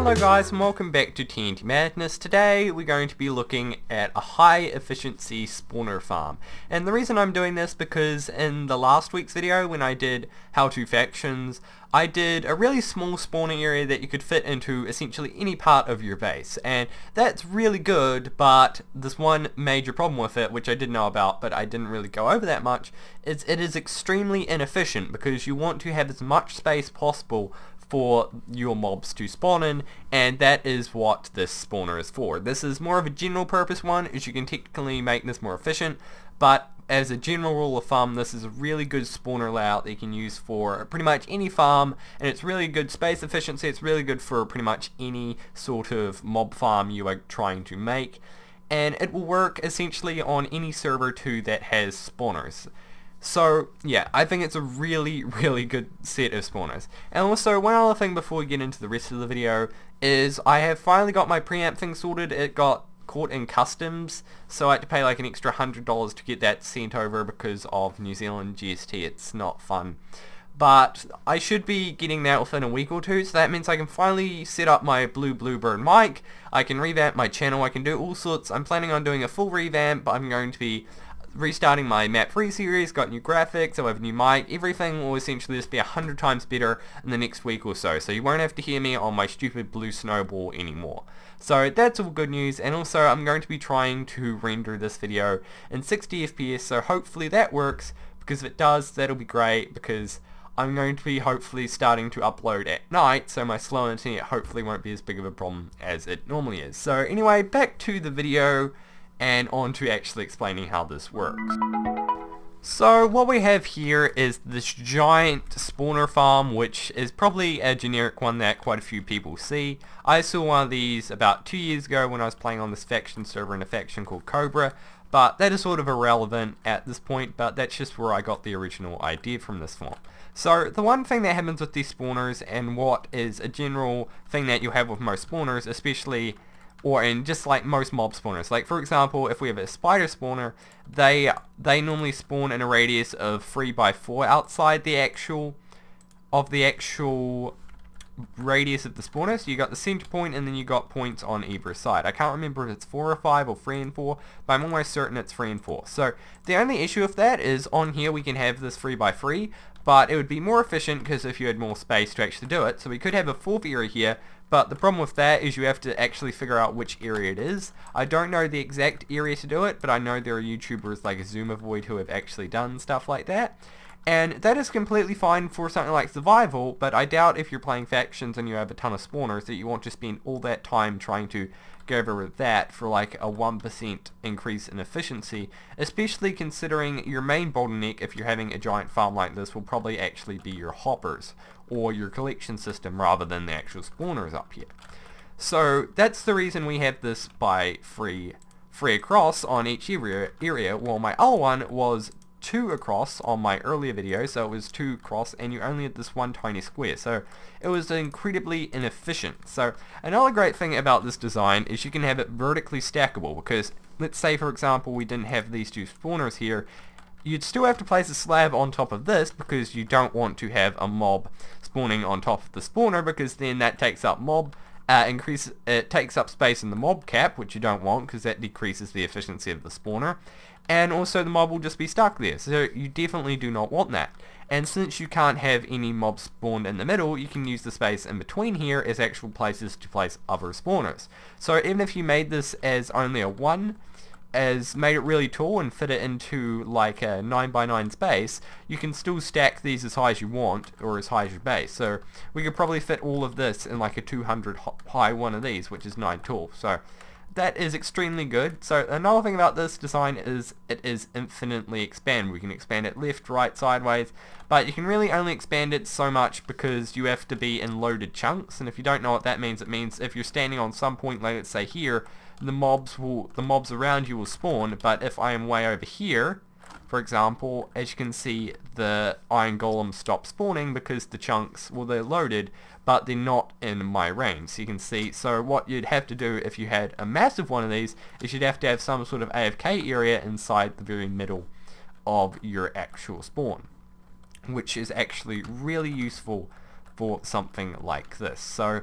Hello guys and welcome back to TNT Madness. Today we're going to be looking at a high efficiency spawner farm. And the reason I'm doing this because in the last week's video when I did how to factions, I did a really small spawner area that you could fit into essentially any part of your base. And that's really good, but there's one major problem with it, which I did know about but I didn't really go over that much, is it is extremely inefficient because you want to have as much space possible for your mobs to spawn in, and that is what this spawner is for. This is more of a general purpose one, as you can technically make this more efficient, but as a general rule of thumb, this is a really good spawner layout that you can use for pretty much any farm, and it's really good space efficiency. It's really good for pretty much any sort of mob farm you are trying to make, and it will work essentially on any server too that has spawners. So yeah, I think it's a really good set of spawners. And also one other thing before we get into the rest of the video is I have finally got my preamp thing sorted. It got caught in customs, so I had to pay like an extra $100 to get that sent over because of New Zealand GST. It's not fun. But I should be getting that within a week or two, so that means I can finally set up my Bluebird mic, I can revamp my channel, I can do all sorts. I'm planning on doing a full revamp, but I'm going to be restarting my map 3 series, got new graphics, I have a new mic, everything will essentially just be 100 times better in the next week or so you won't have to hear me on my stupid blue snowball anymore. So that's all good news, and also I'm going to be trying to render this video in 60 FPS, so hopefully that works, because if it does, that'll be great, because I'm going to be hopefully starting to upload at night, so my slow internet hopefully won't be as big of a problem as it normally is. So anyway, back to the video, and on to actually explaining how this works. So what we have here is this giant spawner farm, which is probably a generic one that quite a few people see. I saw one of these about 2 years ago when I was playing on this faction server in a faction called Cobra, but that is sort of irrelevant at this point, but that's just where I got the original idea from this farm. So the one thing that happens with these spawners, and what is a general thing that you have with most spawners, especially or in just like most mob spawners, like for example if we have a spider spawner, they normally spawn in a radius of 3x4 outside the actual radius of the spawner. So you got the center point and then you got points on either side. I can't remember if it's 4 or 5 or 3 and 4, but I'm almost certain it's 3 and 4. So the only issue with that is on here we can have this 3x3, but it would be more efficient because if you had more space to actually do it. So we could have a 4th area here, but the problem with that is you have to actually figure out which area it is. I don't know the exact area to do it, but I know there are YouTubers like Zoomovoid who have actually done stuff like that. And that is completely fine for something like survival, but I doubt if you're playing factions and you have a ton of spawners that you want to spend all that time trying to go over with that for like a 1% increase in efficiency, especially considering your main bottleneck if you're having a giant farm like this will probably actually be your hoppers or your collection system rather than the actual spawners up here. So that's the reason we have this by free across on each area, while my other one was 2 across on my earlier video, so it was 2 across and you only had this one tiny square, so it was incredibly inefficient. So another great thing about this design is you can have it vertically stackable, because let's say for example we didn't have these 2 spawners here, you'd still have to place a slab on top of this because you don't want to have a mob spawning on top of the spawner, because then that takes up it takes up space in the mob cap, which you don't want because that decreases the efficiency of the spawner, and also the mob will just be stuck there, so you definitely do not want that. And since you can't have any mobs spawned in the middle, you can use the space in between here as actual places to place other spawners. So even if you made this as only a 1, made it really tall and fit it into like a 9x9 space, you can still stack these as high as you want, or as high as your base. So we could probably fit all of this in like a 200 high one of these, which is 9 tall. So that is extremely good. So another thing about this design is it is infinitely expandable. We can expand it left, right, sideways, but you can really only expand it so much because you have to be in loaded chunks, and if you don't know what that means, it means if you're standing on some point, like let's say here, the mobs around you will spawn, but if I am way over here, for example, as you can see, the iron golem stops spawning because the chunks, well, they're loaded, but they're not in my range. So you can see, so what you'd have to do if you had a massive one of these is you'd have to have some sort of AFK area inside the very middle of your actual spawn, which is actually really useful for something like this. So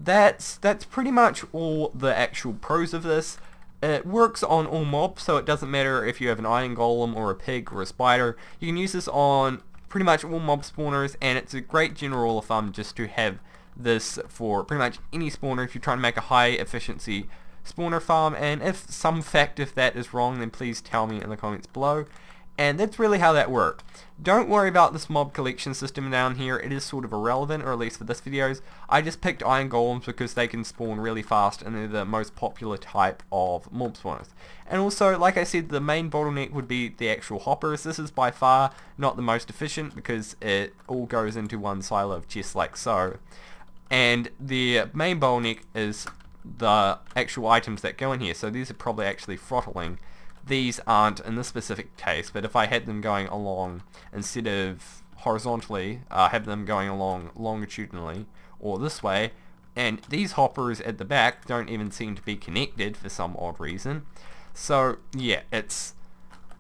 that's pretty much all the actual pros of this. It works on all mobs, so it doesn't matter if you have an iron golem or a pig or a spider. You can use this on pretty much all mob spawners, and it's a great general rule of thumb just to have this for pretty much any spawner if you're trying to make a high efficiency spawner farm. And if that is wrong, then please tell me in the comments below. And that's really how that worked. Don't worry about this mob collection system down here. It is sort of irrelevant, or at least for this videos. I just picked iron golems because they can spawn really fast and they're the most popular type of mob spawners. And also, like I said, the main bottleneck would be the actual hoppers. This is by far not the most efficient because it all goes into one silo of chests like so. And the main bottleneck is the actual items that go in here. So these are probably actually throttling. These aren't in this specific case, but if I had them going along instead of horizontally, have them going along longitudinally or this way, and these hoppers at the back don't even seem to be connected for some odd reason. So yeah,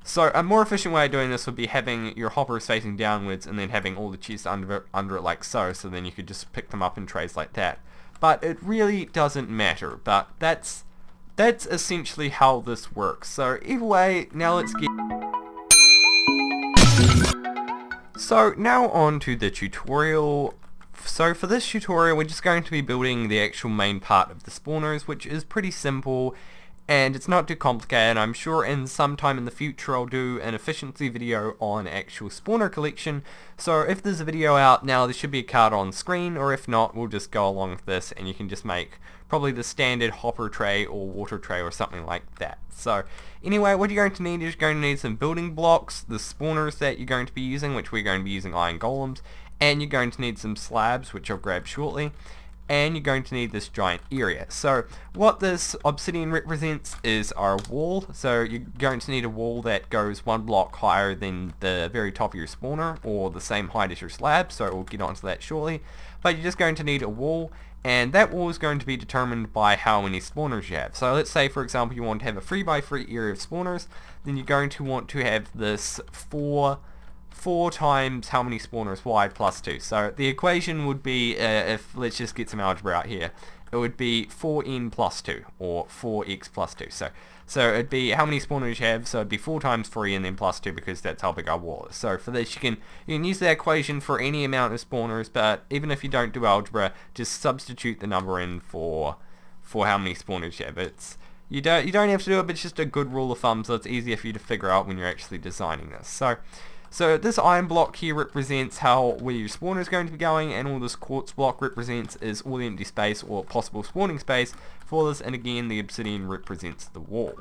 so a more efficient way of doing this would be having your hoppers facing downwards and then having all the chests under it like so then you could just pick them up in trays like that. But it really doesn't matter, but that's essentially how this works. So either way, now let's get... So now on to the tutorial. So for this tutorial we're just going to be building the actual main part of the spawners, which is pretty simple and it's not too complicated. I'm sure in some time in the future I'll do an efficiency video on actual spawner collection. So if there's a video out now, there should be a card on screen, or if not, we'll just go along with this and you can just make probably the standard hopper tray or water tray or something like that. So anyway, what you're going to need is you're going to need some building blocks, the spawners that you're going to be using, which we're going to be using iron golems, and you're going to need some slabs, which I'll grab shortly, and you're going to need this giant area. So what this obsidian represents is our wall. So you're going to need a wall that goes one block higher than the very top of your spawner, or the same height as your slab, so we'll get onto that shortly. But you're just going to need a wall, and that wall is going to be determined by how many spawners you have. So let's say for example you want to have a 3x3 area of spawners, then you're going to want to have this 4 times how many spawners wide plus 2. So the equation would be, if let's just get some algebra out here, it would be 4n plus 2 or 4x plus 2. So it'd be how many spawners you have, so it'd be 4 times 3 and then plus 2 because that's how big our wall is. So for this you can use that equation for any amount of spawners, but even if you don't do algebra, just substitute the number in for how many spawners you have. You don't have to do it, but it's just a good rule of thumb, so it's easier for you to figure out when you're actually designing this. So this iron block here represents where your spawner is going to be going, and all this quartz block represents is all the empty space or possible spawning space for this, and again the obsidian represents the wall.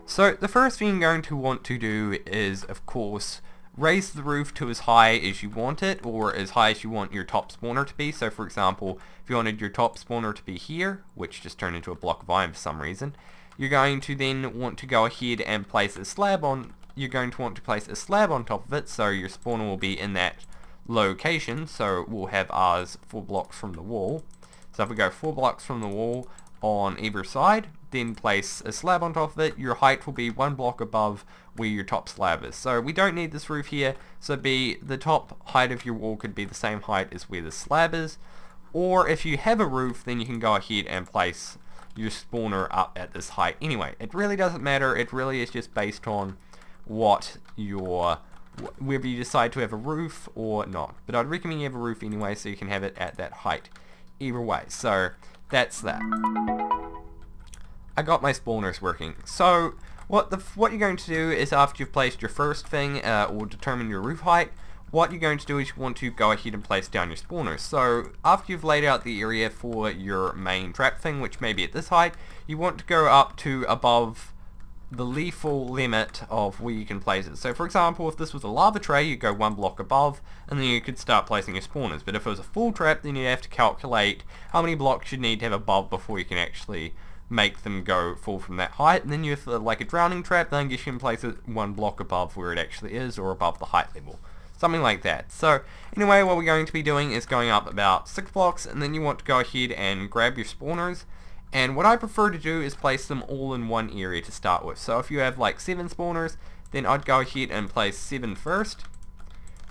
So the first thing you're going to want to do is, of course, raise the roof to as high as you want it, or as high as you want your top spawner to be. So for example, if you wanted your top spawner to be here, which just turned into a block of iron for some reason, you're going to then want to go ahead and place a slab on top of it, so your spawner will be in that location. So we'll have ours 4 blocks from the wall. So if we go 4 blocks from the wall on either side, then place a slab on top of it, your height will be 1 block above where your top slab is. So we don't need this roof here, so the top height of your wall could be the same height as where the slab is. Or if you have a roof, then you can go ahead and place your spawner up at this height. Anyway, it really doesn't matter, it really is just based on whether you decide to have a roof or not. But I'd recommend you have a roof anyway, so you can have it at that height either way. So that's that. I got my spawners working. So what you're going to do is, after you've placed your first thing or determined your roof height, what you're going to do is you want to go ahead and place down your spawners. So after you've laid out the area for your main trap thing, which may be at this height, you want to go up to above the lethal limit of where you can place it. So for example, if this was a lava tray, you go 1 block above and then you could start placing your spawners. But if it was a full trap, then you have to calculate how many blocks you need to have above before you can actually make them go full from that height. And then you have like a drowning trap, then I guess you can place it 1 block above where it actually is, or above the height level. Something like that. So anyway, what we're going to be doing is going up about 6 blocks, and then you want to go ahead and grab your spawners. And what I prefer to do is place them all in one area to start with. So if you have like 7 spawners, then I'd go ahead and place 7 first.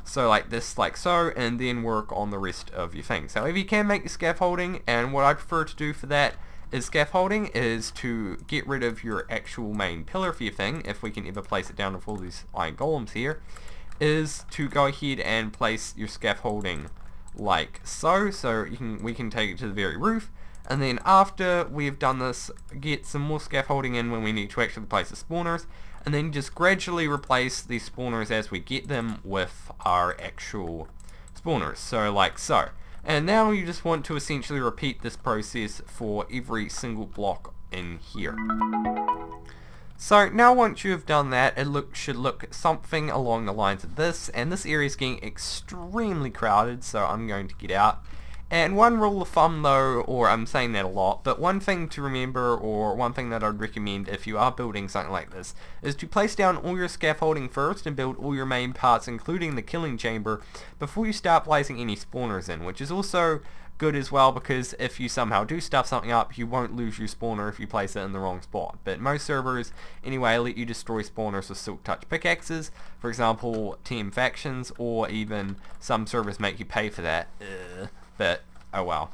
So like this, like so, and then work on the rest of your things. However, you can make your scaffolding, and what I prefer to do for that is scaffolding is to get rid of your actual main pillar for your thing, if we can ever place it down with all these iron golems here, is to go ahead and place your scaffolding like so, we can take it to the very roof, and then after we've done this, get some more scaffolding in when we need to actually place the spawners, and then just gradually replace these spawners as we get them with our actual spawners, so like so. And now you just want to essentially repeat this process for every single block in here. So now once you have done that, it should look something along the lines of this, and this area is getting extremely crowded, so I'm going to get out. And one rule of thumb though, or I'm saying that a lot, but one thing to remember, or one thing that I'd recommend if you are building something like this, is to place down all your scaffolding first and build all your main parts, including the killing chamber, before you start placing any spawners in, which is also good as well, because if you somehow do stuff something up, you won't lose your spawner if you place it in the wrong spot. But most servers anyway let you destroy spawners with silk touch pickaxes, for example TMFactions, or even some servers make you pay for that. But oh well.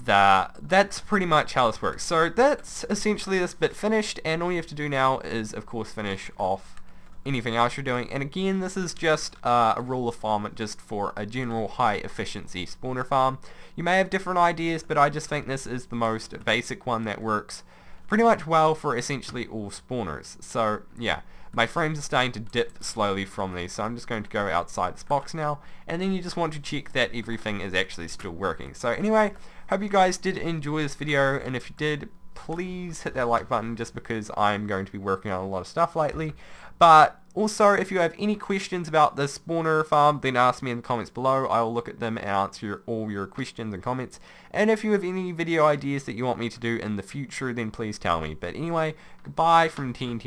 That's pretty much how this works. So that's essentially this bit finished, and all you have to do now is of course finish off anything else you're doing. And again, this is just a rule of thumb just for a general high efficiency spawner farm. You may have different ideas, but I just think this is the most basic one that works pretty much well for essentially all spawners. So yeah, my frames are starting to dip slowly from these, so I'm just going to go outside this box now, and then you just want to check that everything is actually still working. So anyway, hope you guys did enjoy this video, and if you did, please hit that like button, just because I'm going to be working on a lot of stuff lately. But also, if you have any questions about the spawner farm, then ask me in the comments below. I will look at them and answer all your questions and comments. And if you have any video ideas that you want me to do in the future, then please tell me. But anyway, goodbye from TNT